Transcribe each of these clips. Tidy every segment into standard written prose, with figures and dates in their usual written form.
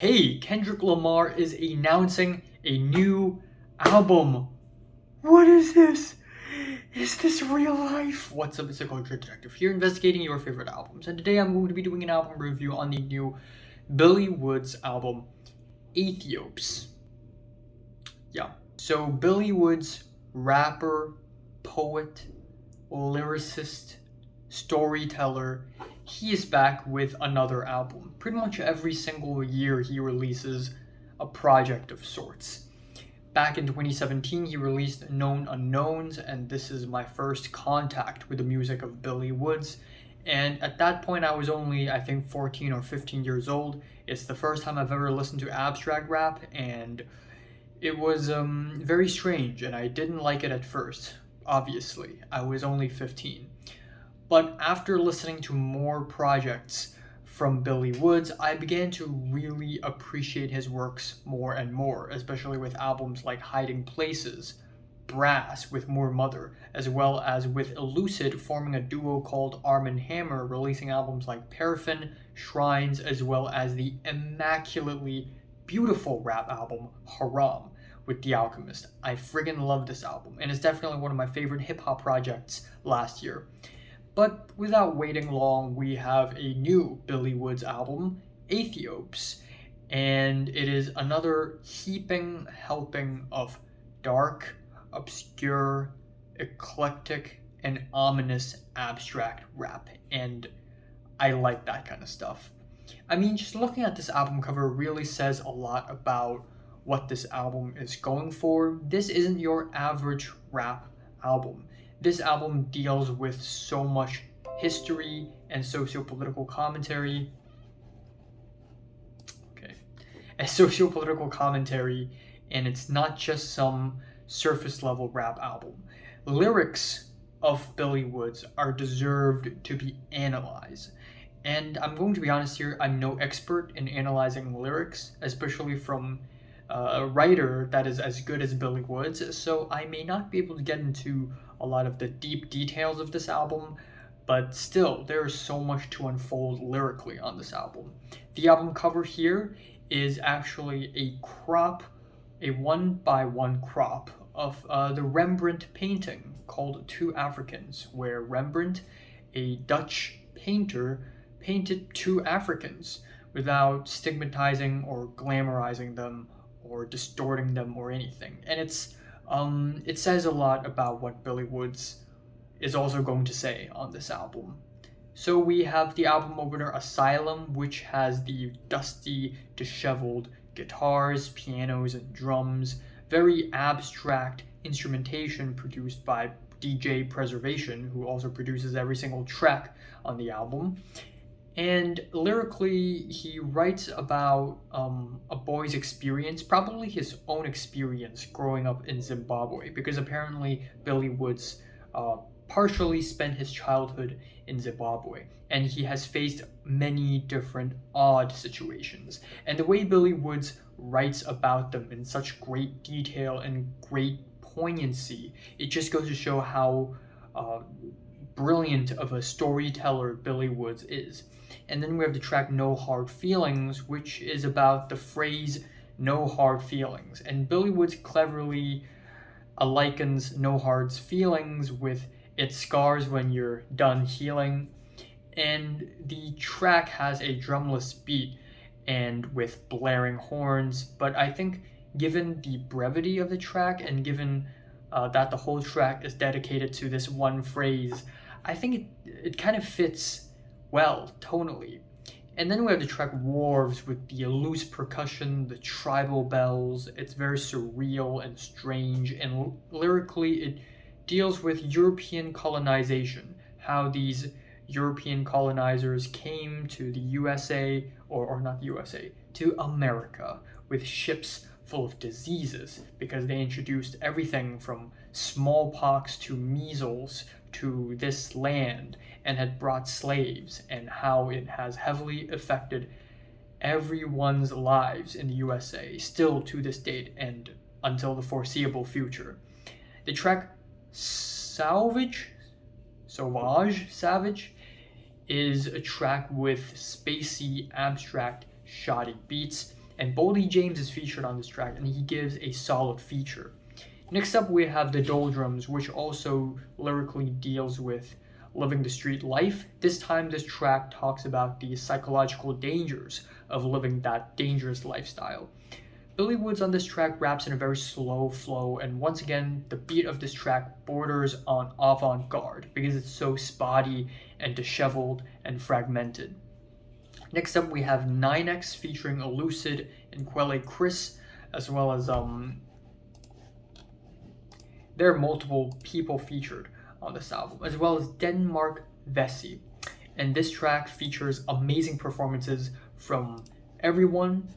Hey, Kendrick Lamar is announcing a new album. What is this? Is this real life? What's up, it's a culture detective here investigating your favorite albums. And today I'm going to be doing an album review on the new Billy Woods album, Aethiopes. Yeah. So Billy Woods, rapper, poet, lyricist, storyteller, he is back with another album. Pretty much every single year he releases a project of sorts. Back in 2017, he released Known Unknowns, and this is my first contact with the music of Billy Woods. And at that point, I was only, I think, 14 or 15 years old. It's the first time I've ever listened to abstract rap, and it was very strange, and I didn't like it at first. Obviously, I was only 15. But after listening to more projects from Billy Woods, I began to really appreciate his works more and more, especially with albums like Hiding Places, Brass with More Mother, as well as with Elucid forming a duo called Arm & Hammer, releasing albums like Paraffin, Shrines, as well as the immaculately beautiful rap album Haarlem with The Alchemist. I friggin' love this album, and it's definitely one of my favorite hip-hop projects last year. But without waiting long, we have a new Billy Woods album, Aethiopes, and it is another heaping helping of dark, obscure, eclectic, and ominous abstract rap, and I like that kind of stuff. I mean, just looking at this album cover really says a lot about what this album is going for. This isn't your average rap album. This album deals with so much history and socio-political commentary. And it's not just some surface level rap album. Lyrics of Billy Woods are deserved to be analyzed. And I'm going to be honest here, I'm no expert in analyzing lyrics, especially from a writer that is as good as Billy Woods, so I may not be able to get into a lot of the deep details of this album, but still, there is so much to unfold lyrically on this album. The album cover here is actually a 1x1 crop of the Rembrandt painting called Two Africans, where Rembrandt, a Dutch painter, painted two Africans without stigmatizing or glamorizing them or distorting them or anything. And it says a lot about what Billy Woods is also going to say on this album. So we have the album opener Asylum, which has the dusty, disheveled guitars, pianos, and drums, very abstract instrumentation produced by DJ Preservation, who also produces every single track on the album. And lyrically, he writes about a boy's experience, probably his own experience growing up in Zimbabwe, because apparently Billy Woods partially spent his childhood in Zimbabwe, and he has faced many different odd situations. And the way Billy Woods writes about them in such great detail and great poignancy, it just goes to show how brilliant of a storyteller Billy Woods is. And then we have the track No Hard Feelings, which is about the phrase no hard feelings. And Billy Woods cleverly likens no hard feelings with it scars when you're done healing. And the track has a drumless beat and with blaring horns, but I think given the brevity of the track and given that the whole track is dedicated to this one phrase, I think it kind of fits well tonally. And then we have the track Wharves with the loose percussion, the tribal bells. It's very surreal and strange, and lyrically it deals with European colonization, how these European colonizers came to the USA, or not the USA, to America with ships full of diseases because they introduced everything from smallpox to measles to this land and had brought slaves, and how it has heavily affected everyone's lives in the USA still to this date and until the foreseeable future. The track Savage is a track with spacey, abstract, shoddy beats, And Boldy James is featured on this track, and he gives a solid feature. Next up, we have the Doldrums, which also lyrically deals with living the street life. This time, this track talks about the psychological dangers of living that dangerous lifestyle. Billy Woods on this track raps in a very slow flow, and once again, the beat of this track borders on avant-garde because it's so spotty and disheveled and fragmented. Next up, we have NYNEX featuring Elucid and Quelle Chris, as well as there are multiple people featured on this album, as well as Denmark Vesey. And this track features amazing performances from everyone.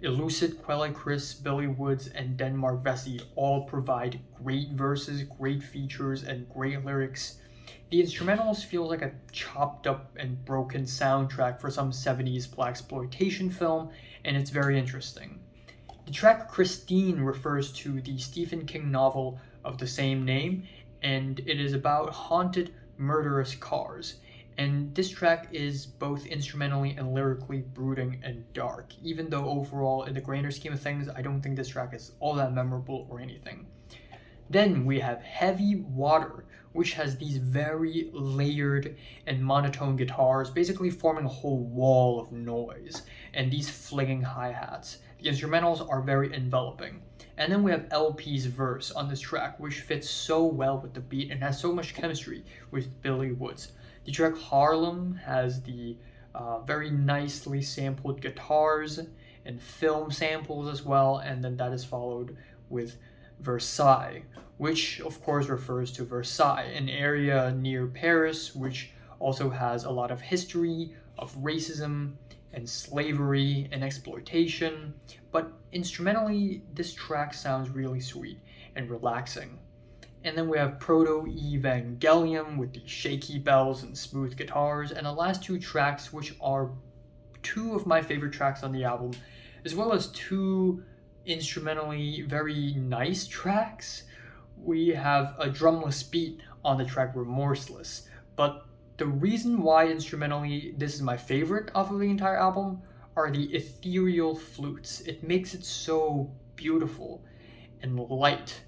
Elucid, Quelle Chris, Billy Woods, and Denmark Vesey all provide great verses, great features, and great lyrics. The instrumentals feel like a chopped up and broken soundtrack for some 70s blaxploitation film, and it's very interesting. The track Christine refers to the Stephen King novel of the same name, and it is about haunted, murderous cars. And this track is both instrumentally and lyrically brooding and dark, even though overall, in the grander scheme of things, I don't think this track is all that memorable or anything. Then we have Heavy Water, which has these very layered and monotone guitars, basically forming a whole wall of noise, and these flinging hi-hats. The instrumentals are very enveloping. And then we have LP's verse on this track, which fits so well with the beat and has so much chemistry with Billy Woods. The track Haarlem has the very nicely sampled guitars and film samples as well, and then that is followed with Versailles, which of course refers to Versailles, an area near Paris, which also has a lot of history of racism and slavery and exploitation. But instrumentally, this track sounds really sweet and relaxing. And then we have Protoevangelium with the shaky bells and smooth guitars, and the last two tracks, which are two of my favorite tracks on the album, as well as two instrumentally very nice tracks. We have a drumless beat on the track Remorseless, but the reason why instrumentally this is my favorite off of the entire album are the ethereal flutes. It makes it so beautiful and light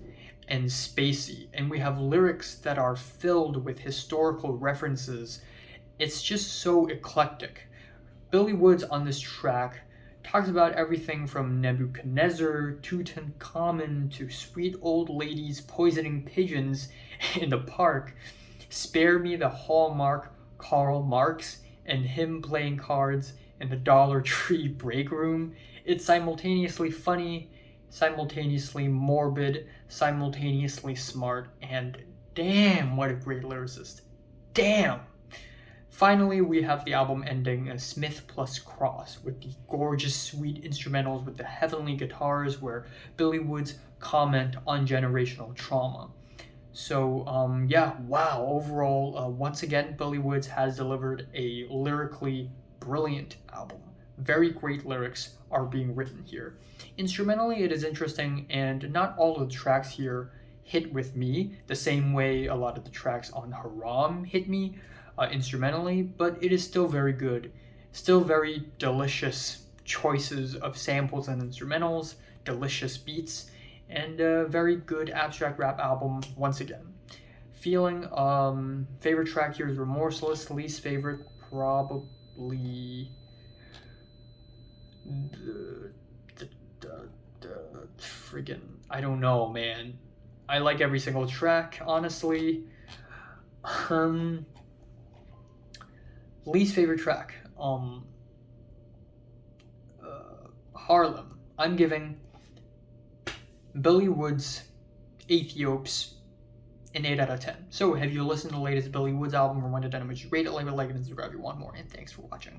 and spacey, and we have lyrics that are filled with historical references. It's just so eclectic. Billy Woods on this track talks about everything from Nebuchadnezzar, Tutankhamun, to sweet old ladies poisoning pigeons in the park. Spare me the Hallmark Karl Marx and him playing cards in the Dollar Tree break room. It's simultaneously funny, simultaneously morbid, simultaneously smart, and damn, what a great lyricist. Damn! Finally, we have the album ending Smith plus Cross with the gorgeous, sweet instrumentals with the heavenly guitars where Billy Woods comment on generational trauma. So, yeah, wow, overall, once again, Billy Woods has delivered a lyrically brilliant album. Very great lyrics are being written here. Instrumentally, it is interesting, and not all of the tracks here hit with me the same way a lot of the tracks on Haarlem hit me instrumentally, but it is still very good. Still very delicious choices of samples and instrumentals, delicious beats, and a very good abstract rap album once again. Feeling, favorite track here is Remorseless, least favorite probably friggin' I don't know, man. I like every single track, honestly. Least favorite track, Haarlem. I'm giving Billy Woods' Aethiopes an 8 out of 10. So, have you listened to the latest Billy Woods album? Remind it, rate it, like it, and subscribe if you want more. And thanks for watching.